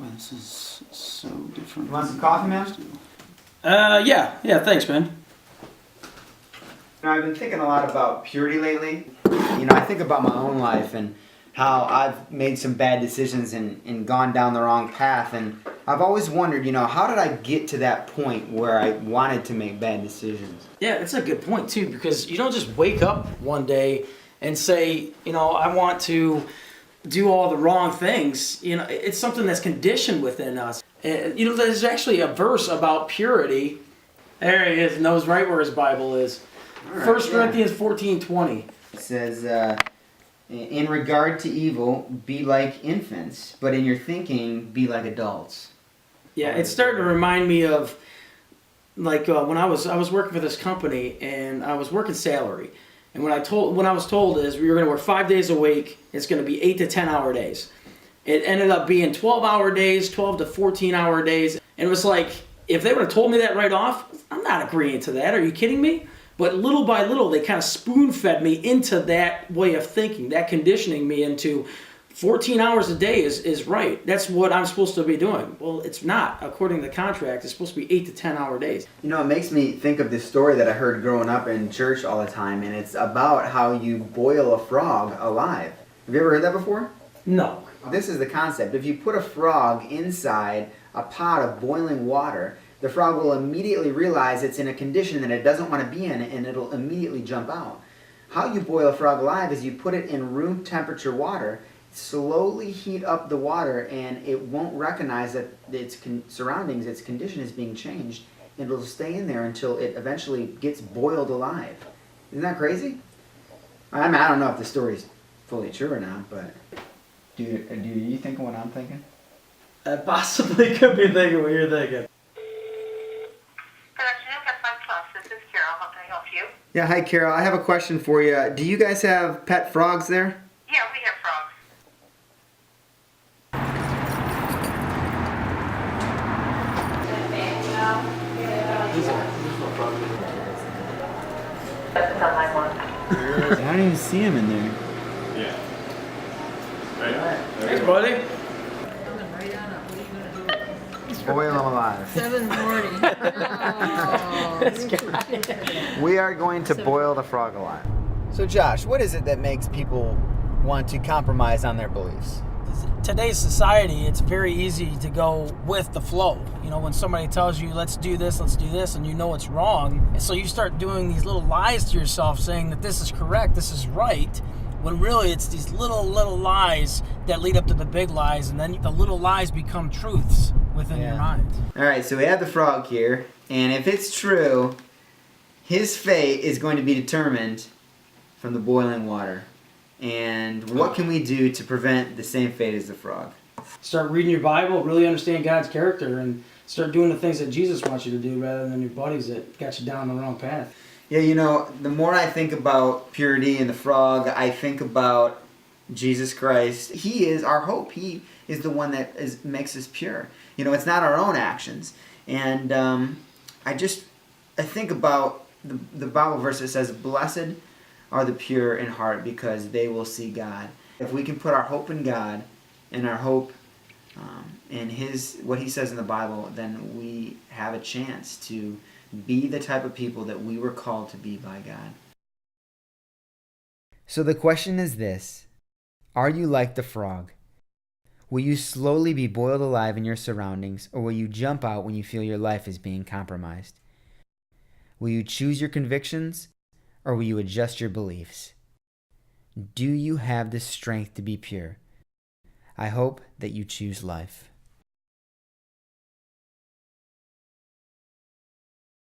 Boy, this is so different. You want some coffee, man? Yeah, thanks, man. I've been thinking a lot about purity lately. I think about my own life and how I've made some bad decisions and gone down the wrong path. And I've always wondered, how did I get to that point where I wanted to make bad decisions? Yeah, that's a good point, too, because you don't just wake up one day and say, I want to do all the wrong things. It's something that's conditioned within us. And, there's actually a verse about purity. There he is, knows right where his Bible is. Right, 1 Corinthians 14:20. It says, in regard to evil, be like infants, but in your thinking, be like adults. Yeah, it's starting to remind me of, like, when I was working for this company, and I was working salary. And what I was told is we were going to work 5 days a week. It's going to be 8 to 10 hour days. It ended up being 12-hour days, 12 to 14-hour days. And it was like, if they would have told me that right off, I'm not agreeing to that. Are you kidding me? But little by little, they kind of spoon-fed me into that way of thinking, that conditioning me into 14 hours a day is right. That's what I'm supposed to be doing. Well, it's not. According to the contract, it's supposed to be 8 to 10 hour days. It makes me think of this story that I heard growing up in church all the time, and it's about how you boil a frog alive. Have you ever heard that before? No. This is the concept. If you put a frog inside a pot of boiling water, the frog will immediately realize it's in a condition that it doesn't want to be in, and it'll immediately jump out. How you boil a frog alive is you put it in room temperature water, slowly heat up the water, and it won't recognize that its surroundings, its condition is being changed, and it'll stay in there until it eventually gets boiled alive. Isn't that crazy? I don't know if the story's fully true or not, but do you think what I'm thinking? I possibly could be thinking what you're thinking. Good afternoon, Pet Plus. This is Carol. How can I help you? Yeah, hi Carol. I have a question for you. Do you guys have pet frogs there? Yeah, we have frogs. That's the line one. I don't even see him in there. Yeah. Right? Thanks, buddy. Right on up. What are you gonna do? Boil them alive. 7:40. Oh, We are going to boil the frog alive. So Josh, what is it that makes people want to compromise on their beliefs? Today's society, it's very easy to go with the flow. When somebody tells you, let's do this, and it's wrong. And so you start doing these little lies to yourself saying that this is correct, this is right, when really it's these little lies that lead up to the big lies, and then the little lies become truths within your mind. All right, so we have the frog here, and if it's true, his fate is going to be determined from the boiling water. And what can we do to prevent the same fate as the frog? Start reading your Bible, really understand God's character, and start doing the things that Jesus wants you to do rather than your buddies that got you down the wrong path. Yeah, the more I think about purity and the frog, I think about Jesus Christ. He is our hope. He is the one that makes us pure. It's not our own actions. And I think about the Bible verse that says, "Blessed are the pure in heart, because they will see God." If we can put our hope in God and our hope in what He says in the Bible, then we have a chance to be the type of people that we were called to be by God. So the question is this: are you like the frog? Will you slowly be boiled alive in your surroundings, or will you jump out when you feel your life is being compromised? Will you choose your convictions, or will you adjust your beliefs? Do you have the strength to be pure? I hope that you choose life.